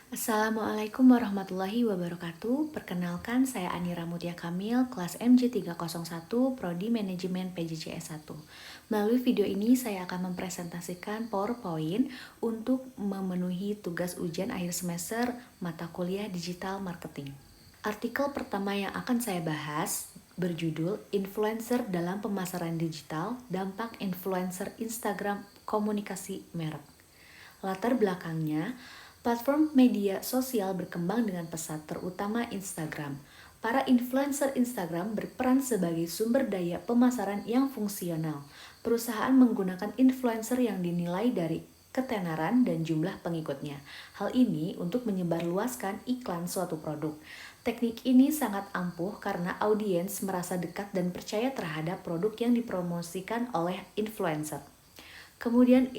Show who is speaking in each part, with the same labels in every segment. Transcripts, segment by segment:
Speaker 1: Assalamualaikum warahmatullahi wabarakatuh. Perkenalkan, saya Anira Mutia Kamil, kelas MJ301, Prodi Manajemen PJJ S1. Melalui video ini, saya akan mempresentasikan PowerPoint untuk memenuhi tugas ujian akhir semester mata kuliah Digital Marketing. Artikel pertama yang akan saya bahas berjudul Influencer dalam Pemasaran Digital, Dampak Influencer Instagram Komunikasi Merek. Latar belakangnya, platform media sosial berkembang dengan pesat, terutama Instagram. Para influencer Instagram berperan sebagai sumber daya pemasaran yang fungsional. Perusahaan menggunakan influencer yang dinilai dari ketenaran dan jumlah pengikutnya. Hal ini untuk menyebarluaskan iklan suatu produk. Teknik ini sangat ampuh karena audiens merasa dekat dan percaya terhadap produk yang dipromosikan oleh influencer. Kemudian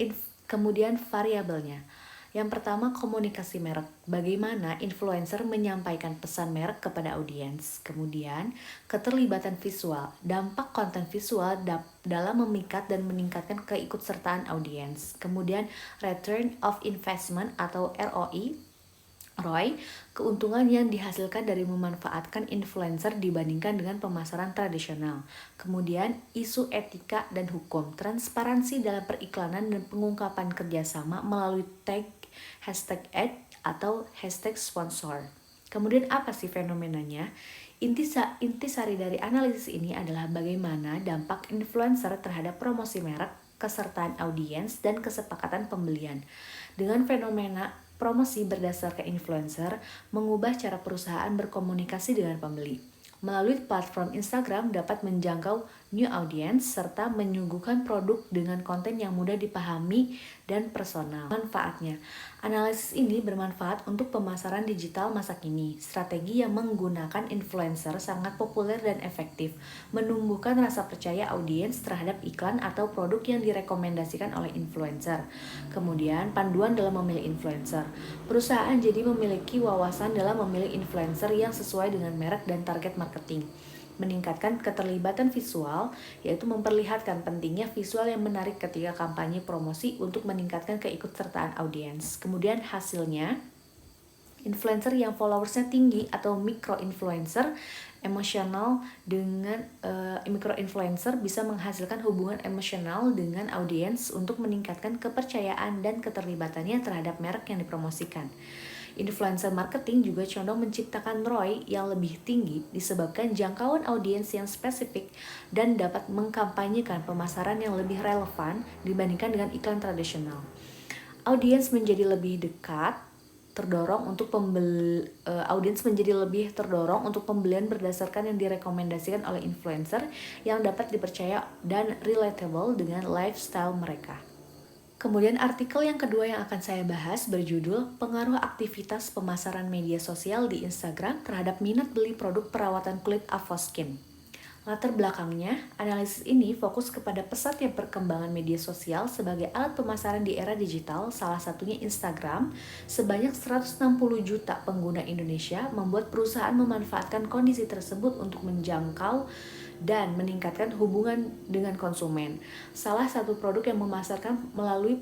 Speaker 1: variabelnya. Yang pertama, komunikasi merek. Bagaimana influencer menyampaikan pesan merek kepada audiens. Kemudian, keterlibatan visual. Dampak konten visual dalam memikat dan meningkatkan keikutsertaan audiens. Kemudian, return of investment atau ROI, keuntungan yang dihasilkan dari memanfaatkan influencer dibandingkan dengan pemasaran tradisional. Kemudian, isu etika dan hukum, transparansi dalam periklanan dan pengungkapan kerjasama melalui tag, hashtag ad, atau hashtag sponsor. Kemudian apa sih fenomenanya? Intisari dari analisis ini adalah bagaimana dampak influencer terhadap promosi merek, kesertaan audiens, dan kesepakatan pembelian. Dengan fenomena promosi berdasarkan influencer, mengubah cara perusahaan berkomunikasi dengan pembeli. Melalui platform Instagram dapat menjangkau new audience serta menyuguhkan produk dengan konten yang mudah dipahami dan personal. Manfaatnya, analisis ini bermanfaat untuk pemasaran digital masa kini. Strategi yang menggunakan influencer sangat populer dan efektif, menumbuhkan rasa percaya audiens terhadap iklan atau produk yang direkomendasikan oleh influencer. Kemudian, panduan dalam memilih influencer. Perusahaan jadi memiliki wawasan dalam memilih influencer yang sesuai dengan merek dan target marketing. Meningkatkan keterlibatan visual, yaitu memperlihatkan pentingnya visual yang menarik ketika kampanye promosi untuk meningkatkan keikutsertaan audiens. Kemudian hasilnya, influencer yang followersnya tinggi atau micro-influencer micro-influencer bisa menghasilkan hubungan emosional dengan audiens untuk meningkatkan kepercayaan dan keterlibatannya terhadap merek yang dipromosikan. Influencer marketing juga condong menciptakan ROI yang lebih tinggi disebabkan jangkauan audiens yang spesifik dan dapat mengkampanyekan pemasaran yang lebih relevan dibandingkan dengan iklan tradisional. Audiens menjadi lebih dekat audiens menjadi lebih terdorong untuk pembelian berdasarkan yang direkomendasikan oleh influencer yang dapat dipercaya dan relatable dengan lifestyle mereka. Kemudian artikel yang kedua yang akan saya bahas berjudul Pengaruh Aktivitas Pemasaran Media Sosial di Instagram terhadap minat beli produk perawatan kulit Avoskin. Latar belakangnya, analisis ini fokus kepada pesatnya perkembangan media sosial sebagai alat pemasaran di era digital, salah satunya Instagram. Sebanyak 160 juta pengguna Indonesia membuat perusahaan memanfaatkan kondisi tersebut untuk menjangkau dan meningkatkan hubungan dengan konsumen. Salah satu produk yang memasarkan melalui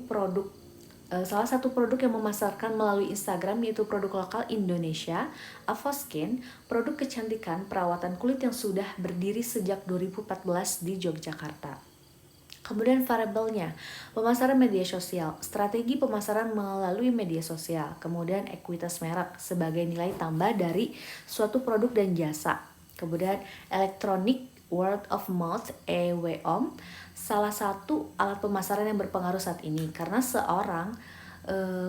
Speaker 1: Instagram yaitu produk lokal Indonesia, Avoskin, produk kecantikan perawatan kulit yang sudah berdiri sejak 2014 di Yogyakarta. Kemudian variabelnya, pemasaran media sosial, strategi pemasaran melalui media sosial, kemudian ekuitas merek sebagai nilai tambah dari suatu produk dan jasa. Kemudian elektronik word of mouth (EWOM), salah satu alat pemasaran yang berpengaruh saat ini karena seorang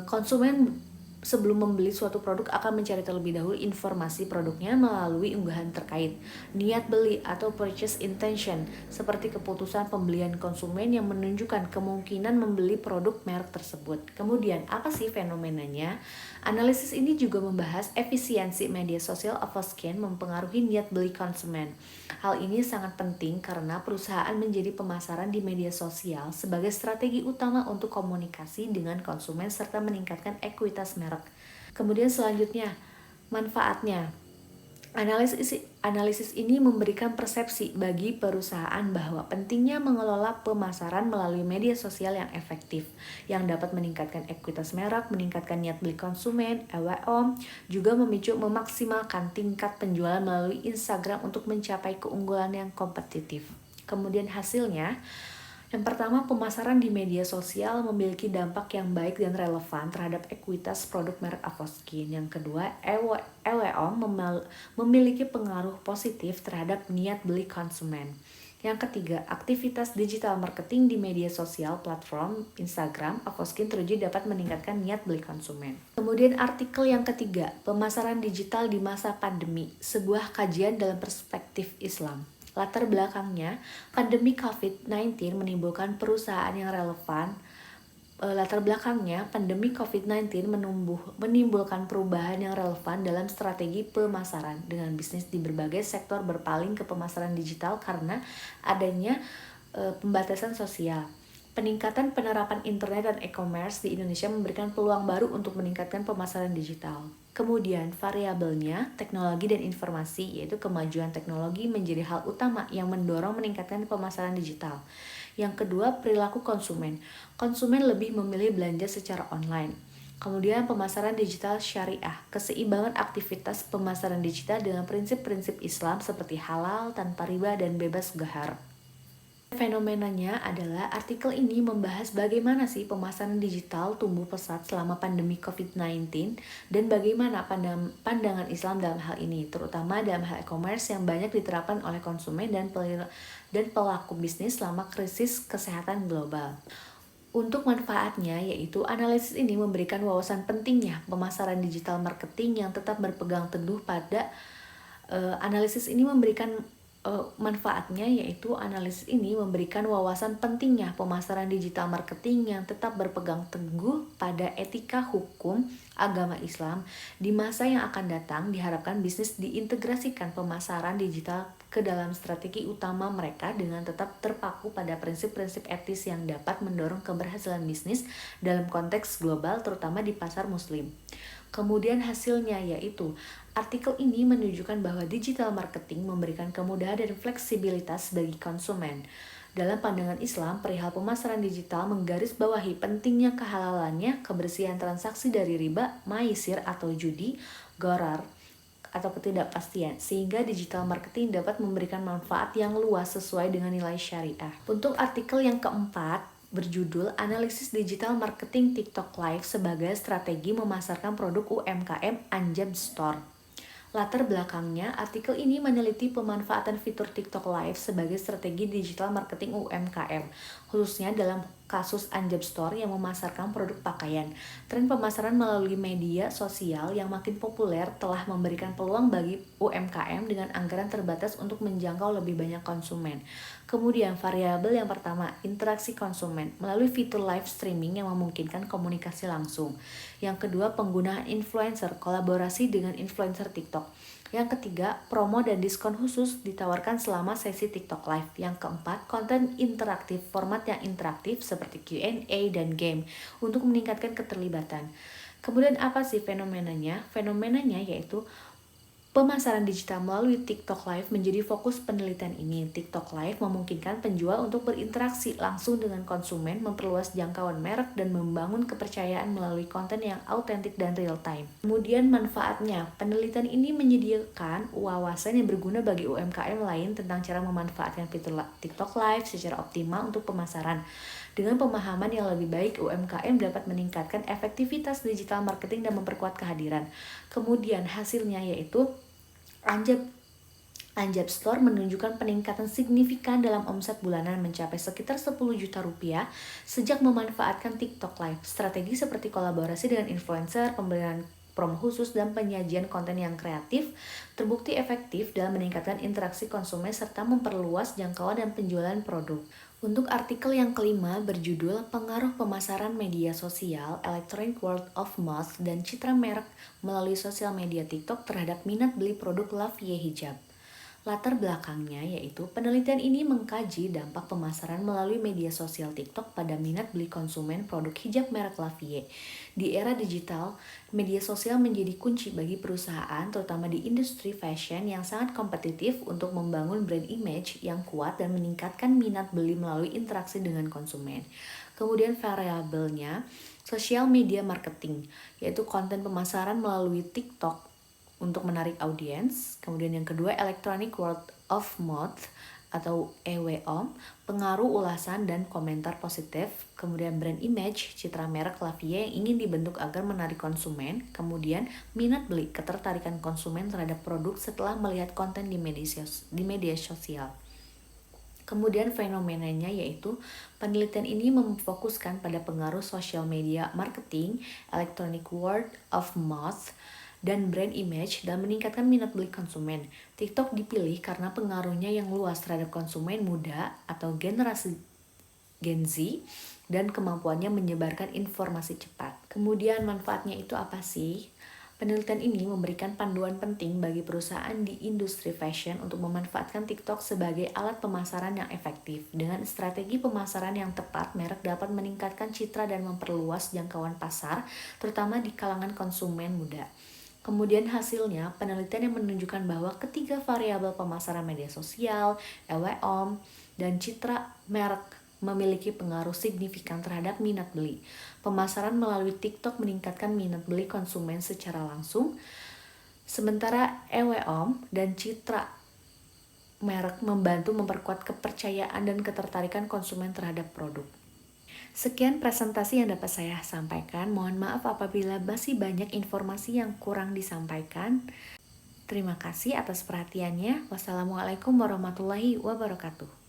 Speaker 1: konsumen sebelum membeli suatu produk akan mencari terlebih dahulu informasi produknya melalui unggahan terkait. Niat beli atau purchase intention seperti keputusan pembelian konsumen yang menunjukkan kemungkinan membeli produk merek tersebut. Kemudian, apa sih fenomenanya? Analisis ini juga membahas efisiensi media sosial Avoskin mempengaruhi niat beli konsumen. Hal ini sangat penting karena perusahaan menjadi pemasaran di media sosial sebagai strategi utama untuk komunikasi dengan konsumen serta meningkatkan ekuitas merek. Kemudian selanjutnya, manfaatnya. Analisis ini memberikan persepsi bagi perusahaan bahwa pentingnya mengelola pemasaran melalui media sosial yang efektif, yang dapat meningkatkan ekuitas merek, meningkatkan niat beli konsumen, EWOM, juga memaksimalkan tingkat penjualan melalui Instagram untuk mencapai keunggulan yang kompetitif. Kemudian hasilnya, yang pertama, pemasaran di media sosial memiliki dampak yang baik dan relevan terhadap ekuitas produk merek Avoskin. Yang kedua, EWOM memiliki pengaruh positif terhadap niat beli konsumen. Yang ketiga, aktivitas digital marketing di media sosial platform Instagram Avoskin teruji dapat meningkatkan niat beli konsumen. Kemudian artikel yang ketiga, pemasaran digital di masa pandemi, sebuah kajian dalam perspektif Islam. Latar belakangnya, pandemi COVID-19 menimbulkan perusahaan yang relevan. Pandemi COVID-19 menimbulkan perubahan yang relevan dalam strategi pemasaran dengan bisnis di berbagai sektor berpaling ke pemasaran digital karena adanya pembatasan sosial. Peningkatan penerapan internet dan e-commerce di Indonesia memberikan peluang baru untuk meningkatkan pemasaran digital. Kemudian variabelnya, teknologi dan informasi, yaitu kemajuan teknologi menjadi hal utama yang mendorong meningkatkan pemasaran digital. Yang kedua, perilaku konsumen. Konsumen lebih memilih belanja secara online. Kemudian pemasaran digital syariah, keseimbangan aktivitas pemasaran digital dengan prinsip-prinsip Islam seperti halal, tanpa riba, dan bebas gahar. Fenomenanya adalah artikel ini membahas bagaimana sih pemasaran digital tumbuh pesat selama pandemi COVID-19 dan bagaimana pandangan Islam dalam hal ini, terutama dalam hal e-commerce yang banyak diterapkan oleh konsumen dan pelaku bisnis selama krisis kesehatan global. Untuk manfaatnya, yaitu analisis ini memberikan wawasan pentingnya pemasaran digital marketing yang tetap berpegang teguh pada analisis ini memberikan manfaatnya, yaitu analisis ini memberikan wawasan pentingnya pemasaran digital marketing yang tetap berpegang teguh pada etika hukum agama Islam. Di masa yang akan datang, diharapkan bisnis diintegrasikan pemasaran digital ke dalam strategi utama mereka dengan tetap terpaku pada prinsip-prinsip etis yang dapat mendorong keberhasilan bisnis dalam konteks global, terutama di pasar muslim. Kemudian hasilnya, yaitu artikel ini menunjukkan bahwa digital marketing memberikan kemudahan dan fleksibilitas bagi konsumen. Dalam pandangan Islam, perihal pemasaran digital menggarisbawahi pentingnya kehalalannya, kebersihan transaksi dari riba, maisir atau judi, gharar, atau ketidakpastian, sehingga digital marketing dapat memberikan manfaat yang luas sesuai dengan nilai syariah. Untuk artikel yang keempat, berjudul Analisis Digital Marketing TikTok Live sebagai Strategi Memasarkan Produk UMKM Anjab Store. Latar belakangnya, artikel ini meneliti pemanfaatan fitur TikTok Live sebagai strategi digital marketing UMKM, khususnya dalam kasus Anjab Store yang memasarkan produk pakaian. Tren pemasaran melalui media sosial yang makin populer telah memberikan peluang bagi UMKM dengan anggaran terbatas untuk menjangkau lebih banyak konsumen. Kemudian variabel yang pertama, interaksi konsumen melalui fitur live streaming yang memungkinkan komunikasi langsung. Yang kedua, penggunaan influencer, kolaborasi dengan influencer TikTok. Yang ketiga, promo dan diskon khusus ditawarkan selama sesi TikTok Live. Yang keempat, konten interaktif, format yang interaktif seperti Q&A dan game untuk meningkatkan keterlibatan. Kemudian apa sih fenomenanya? Fenomenanya yaitu pemasaran digital melalui TikTok Live menjadi fokus penelitian ini. TikTok Live memungkinkan penjual untuk berinteraksi langsung dengan konsumen, memperluas jangkauan merek, dan membangun kepercayaan melalui konten yang autentik dan real time. Kemudian manfaatnya, penelitian ini menyediakan wawasan yang berguna bagi UMKM lain tentang cara memanfaatkan fitur TikTok Live secara optimal untuk pemasaran. Dengan pemahaman yang lebih baik, UMKM dapat meningkatkan efektivitas digital marketing dan memperkuat kehadiran. Kemudian hasilnya yaitu Anjab Store menunjukkan peningkatan signifikan dalam omset bulanan mencapai sekitar 10 juta rupiah sejak memanfaatkan TikTok Live. Strategi seperti kolaborasi dengan influencer, pemberian promo khusus, dan penyajian konten yang kreatif terbukti efektif dalam meningkatkan interaksi konsumen serta memperluas jangkauan dan penjualan produk. Untuk artikel yang kelima berjudul Pengaruh Pemasaran Media Sosial, Electronic Word of Mouth, dan Citra Merek melalui sosial media TikTok terhadap minat beli produk Love Ye Hijab. Latar belakangnya yaitu penelitian ini mengkaji dampak pemasaran melalui media sosial TikTok pada minat beli konsumen produk hijab merek Lavie. Di era digital, media sosial menjadi kunci bagi perusahaan terutama di industri fashion yang sangat kompetitif untuk membangun brand image yang kuat dan meningkatkan minat beli melalui interaksi dengan konsumen. Kemudian variabelnya, social media marketing, yaitu konten pemasaran melalui TikTok untuk menarik audiens. Kemudian yang kedua, electronic word of mouth atau EWO, pengaruh ulasan dan komentar positif. Kemudian brand image, citra merek Lavie yang ingin dibentuk agar menarik konsumen. Kemudian minat beli, ketertarikan konsumen terhadap produk setelah melihat konten di media sosial. Kemudian fenomenanya yaitu penelitian ini memfokuskan pada pengaruh social media marketing, electronic word of mouth, dan brand image dan meningkatkan minat beli konsumen. TikTok dipilih karena pengaruhnya yang luas terhadap konsumen muda atau generasi Gen Z dan kemampuannya menyebarkan informasi cepat. Kemudian manfaatnya itu apa sih? Penelitian ini memberikan panduan penting bagi perusahaan di industri fashion untuk memanfaatkan TikTok sebagai alat pemasaran yang efektif. Dengan strategi pemasaran yang tepat, merek dapat meningkatkan citra dan memperluas jangkauan pasar, terutama di kalangan konsumen muda. Kemudian hasilnya, penelitian yang menunjukkan bahwa ketiga variabel pemasaran media sosial, EWOM, dan citra merek memiliki pengaruh signifikan terhadap minat beli. Pemasaran melalui TikTok meningkatkan minat beli konsumen secara langsung, sementara EWOM dan citra merek membantu memperkuat kepercayaan dan ketertarikan konsumen terhadap produk. Sekian presentasi yang dapat saya sampaikan. Mohon maaf apabila masih banyak informasi yang kurang disampaikan. Terima kasih atas perhatiannya. Wassalamualaikum warahmatullahi wabarakatuh.